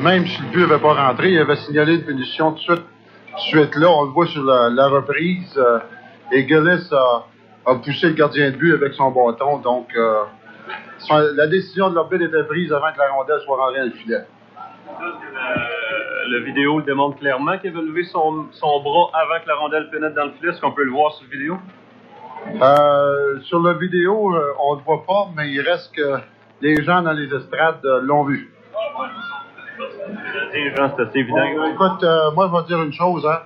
même si le but n'avait pas rentré, il avait signalé une punition tout de suite là. On le voit sur la reprise. Et Gillis a poussé le gardien de but avec son bâton. Donc, la décision de l'arbitre était prise avant que la rondelle soit rentrée dans le filet. La vidéo démontre clairement qu'il avait levé son bras avant que la rondelle pénètre dans le filet. Est-ce qu'on peut le voir sur la vidéo? Sur la vidéo, on ne le voit pas, mais il reste que les gens dans les estrades l'ont vu. C'est assez évident. Écoute, moi, je vais te dire une chose. Hein.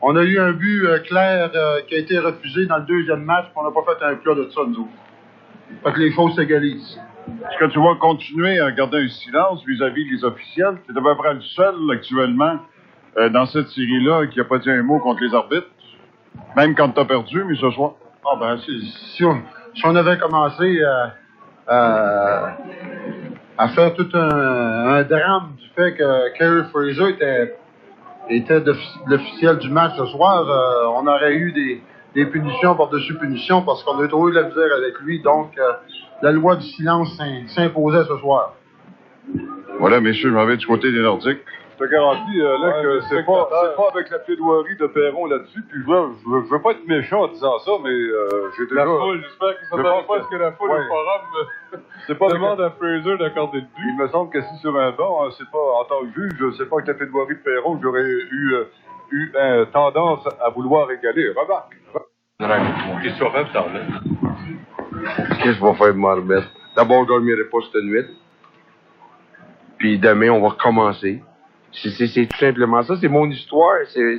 On a eu un but clair qui a été refusé dans le deuxième match, puis on n'a pas fait un plat de ça, nous autres. Fait que les fausses s'égalisent. Est-ce que tu vas continuer à garder un silence vis-à-vis des officiels? Tu es à peu près le seul, actuellement, dans cette série-là, qui n'a pas dit un mot contre les arbitres. Même quand tu as perdu, mais ce soir. Ah ben, si on avait commencé à faire tout un drame du fait que Kerry Fraser était l'officiel du match ce soir, on aurait eu des punitions par-dessus punitions parce qu'on a trouvé de la misère avec lui. Donc, la loi du silence s'imposait ce soir. Voilà, messieurs, je m'en vais du côté des Nordiques. Je te garantis, là, que c'est pas avec la plaidoirie de Perron là-dessus, puis je veux pas être méchant en disant ça, mais j'ai déjà... La foule, j'espère qu'ils s'attendent pas à ce que la foule au forum c'est pas demande à Fraser d'accorder le but. Il me semble qu'assis sur un banc, c'est pas, en tant que juge, c'est pas avec la plaidoirie de Perron que j'aurais eu tendance à vouloir égaler. Remarque. T'es sûr, même ça, là. Qu'est-ce que je vais faire de m'en remettre? D'abord, je dormirai pas cette nuit. Puis demain, on va recommencer. C'est tout simplement ça. C'est mon histoire. C'est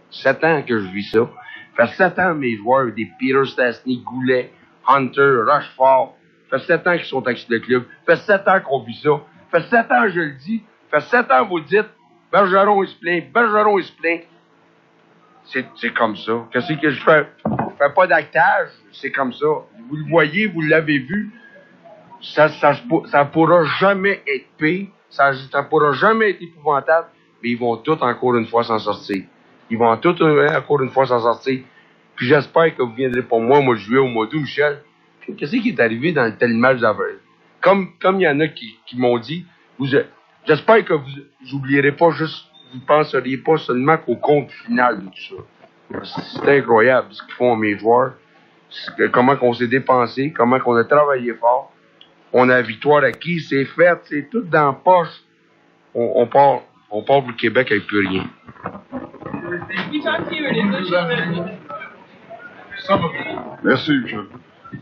7 ans que je vis ça. Ça fait 7 ans, mes joueurs, des Peter Stastny, Goulet, Hunter, Rochefort, ça fait 7 ans qu'ils sont avec le club. Ça fait 7 ans qu'on vit ça. Ça fait 7 ans, je le dis. Ça fait 7 ans, vous le dites. Bergeron, il se plaint. C'est comme ça. Qu'est-ce que je fais? Je fais pas d'actage. C'est comme ça. Vous le voyez, vous l'avez vu. Ça pourra jamais être pire. Ça pourra jamais être épouvantable. Mais ils vont tous encore une fois s'en sortir. Ils vont tous encore une fois s'en sortir. Puis j'espère que vous viendrez pour moi au mois de juillet, au mois d'août, Michel. Qu'est-ce qui est arrivé dans tel match d'avant? Comme il y en a qui m'ont dit, j'espère que vous n'oublierez pas juste, vous penseriez pas seulement qu'au compte final de tout ça. C'est incroyable ce qu'ils font mes joueurs. Comment qu'on s'est dépensé, comment qu'on a travaillé fort. On a la victoire acquise, c'est fait, c'est tout dans la poche. On part pour le Québec avec plus rien. Merci, Michel.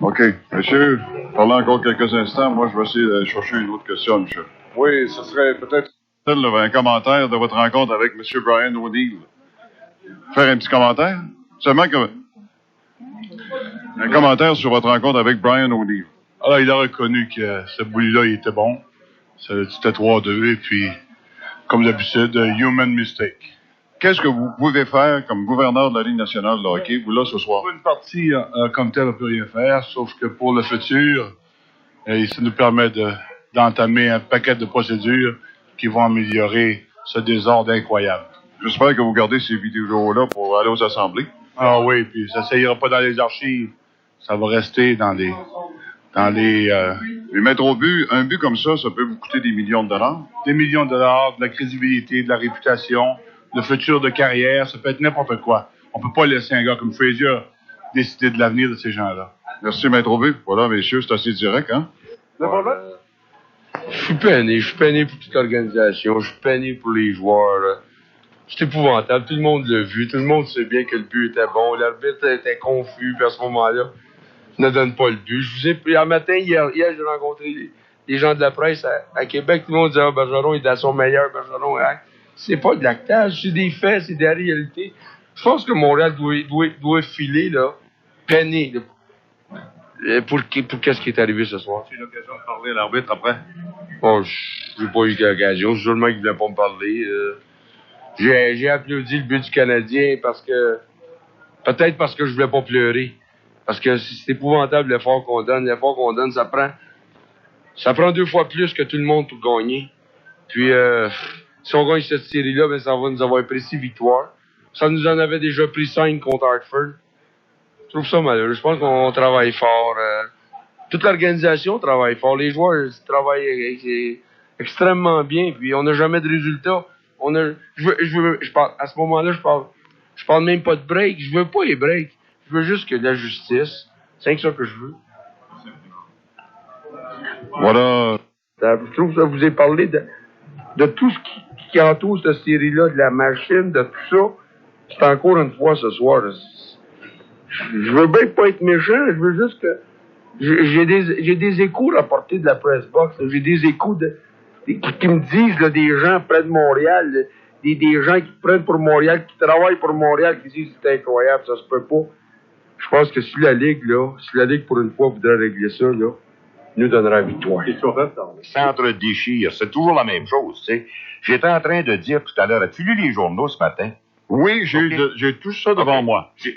OK. Monsieur, parlons encore quelques instants. Moi, je vais essayer de chercher une autre question, Michel. Oui, ce serait peut-être... Un commentaire de votre rencontre avec M. Brian O'Neill. Faire un petit commentaire? Seulement que... Un commentaire sur votre rencontre avec Brian O'Neill. Alors, il a reconnu que ce bully-là, il était bon. C'était 3-2, et puis, comme d'habitude, human mistake. Qu'est-ce que vous pouvez faire comme gouverneur de la Ligue nationale de hockey, vous, là, ce soir? Pour une partie, comme telle, on ne peut rien faire, sauf que pour le futur, ça nous permet d'entamer un paquet de procédures qui vont améliorer ce désordre incroyable. J'espère que vous gardez ces vidéos-là pour aller aux assemblées. Ah oui, puis ça ne ira pas dans les archives. Ça va rester dans les... Mais mettre au but, un but comme ça peut vous coûter des millions de dollars. Des millions de dollars, de la crédibilité, de la réputation, le futur de carrière, ça peut être n'importe quoi. On peut pas laisser un gars comme Fraser décider de l'avenir de ces gens-là. Merci, maître au but. Voilà, messieurs, c'est assez direct, hein? Je suis peiné pour toute l'organisation, je suis peiné pour les joueurs. Là. C'est épouvantable, tout le monde l'a vu, tout le monde sait bien que le but était bon, l'arbitre était confus, puis à ce moment-là, ne donne pas le but. Je vous ai pris un matin, hier j'ai rencontré des gens de la presse à Québec, tout le monde disait « Ah, Bergeron, il est à son meilleur, Bergeron. Hein? » C'est pas de l'actage, c'est des faits, c'est de la réalité. Je pense que Montréal doit filer, là, peiner, là, pour qu'est-ce qui est arrivé ce soir. Tu as eu l'occasion de parler à l'arbitre après? Bon, j'ai pas eu l'occasion, sûrement qu'il voulait pas me parler. J'ai applaudi le but du Canadien peut-être parce que je voulais pas pleurer. Parce que c'est épouvantable l'effort qu'on donne. L'effort qu'on donne, ça prend 2 fois plus que tout le monde pour gagner. Puis, si on gagne cette série-là, ben, ça va nous avoir pris 6 victoires. Ça nous en avait déjà pris 5 contre Hartford. Je trouve ça malheureux. Je pense qu'on travaille fort. Toute l'organisation travaille fort. Les joueurs travaillent extrêmement bien, puis on n'a jamais de résultat. À ce moment-là, je parle même pas de break. Je veux pas les breaks. Je veux juste que de la justice. C'est ça que je veux. Voilà. Je trouve que ça vous ai parlé de tout ce qui entoure cette série-là, de la machine, de tout ça. C'est encore une fois ce soir. Je veux bien pas être méchant, je veux juste que j'ai des échos rapportés de la press box. J'ai des échos qui me disent là, des gens près de Montréal, là, des gens qui prennent pour Montréal, qui travaillent pour Montréal, qui disent c'est incroyable, ça se peut pas. Je pense que si la Ligue pour une fois voudrait régler ça, là, nous donnera la victoire. S'entre-déchire, c'est toujours la même chose, tu sais. J'étais en train de dire tout à l'heure, as-tu lu les journaux ce matin? Oui, j'ai tout ça devant moi. Je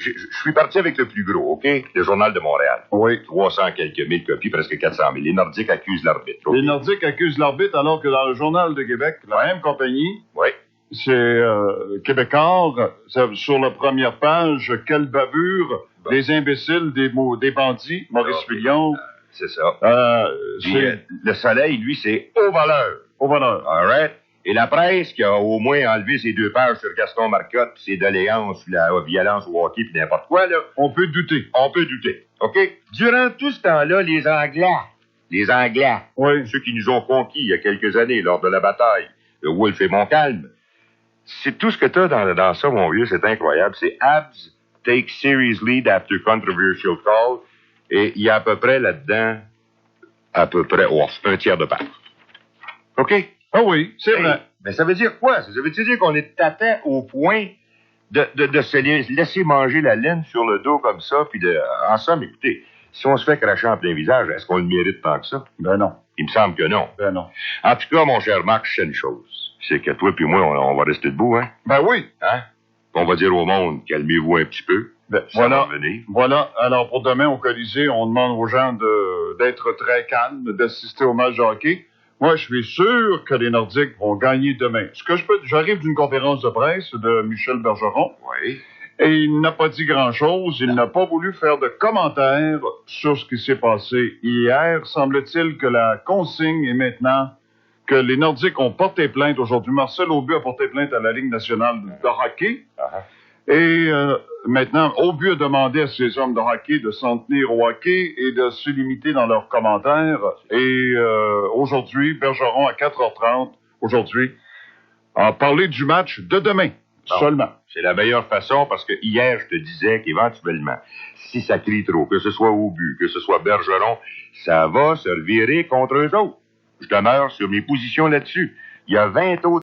suis parti avec le plus gros, OK? Le Journal de Montréal. Oui. 300 quelques mille copies, presque 400 000. Les Nordiques accusent l'arbitre. Okay? Les Nordiques accusent l'arbitre alors que dans le Journal de Québec, la même compagnie, oui. C'est Québécois, sur la première page, quelle bavure, les imbéciles des bandits, Maurice Fillon. C'est ça. Le Soleil, lui, c'est au voleur. Au voleur. All right? Et la presse qui a au moins enlevé ses 2 pages sur Gaston Marcotte, pis ses doléances sur la violence au hockey pis n'importe quoi, là. On peut douter. OK? Durant tout ce temps-là, les Anglais, oui. Ceux qui nous ont conquis il y a quelques années lors de la bataille de Wolfe et Montcalm, c'est tout ce que t'as dans ça, mon vieux, c'est incroyable. C'est Habs take series lead after controversial call, et il y a à peu près là-dedans, un tiers de part. OK? Ah oui, c'est vrai. Mais ça veut dire quoi? Ça veut dire qu'on est atteint au point de se laisser manger la laine sur le dos comme ça, puis en somme, écoutez, si on se fait cracher en plein visage, est-ce qu'on le mérite tant que ça? Ben non. Il me semble que non. Ben non. En tout cas, mon cher Marc, je sais une chose. C'est que toi puis moi, on va rester debout, hein? Ben oui. Hein? On va dire au monde, calmez-vous un petit peu. Ben, voilà. Alors, pour demain, au Colisée, on demande aux gens d'être très calmes, d'assister au match de hockey. Moi, je suis sûr que les Nordiques vont gagner demain. J'arrive d'une conférence de presse de Michel Bergeron. Oui. Et il n'a pas dit grand-chose. Il n'a pas voulu faire de commentaires sur ce qui s'est passé hier. Semble-t-il que la consigne est maintenant que les Nordiques ont porté plainte aujourd'hui. Marcel Aubu a porté plainte à la Ligue nationale de hockey. Et maintenant, Aubu a demandé à ces hommes de hockey de s'en tenir au hockey et de se limiter dans leurs commentaires. Et aujourd'hui, Bergeron, à 4h30, aujourd'hui, a parlé du match de demain. Seulement. C'est la meilleure façon parce que hier, je te disais qu'éventuellement, si ça crie trop, que ce soit Aubu, que ce soit Bergeron, ça va se revirer contre eux autres. Je demeure sur mes positions là-dessus. Il y a 20 autres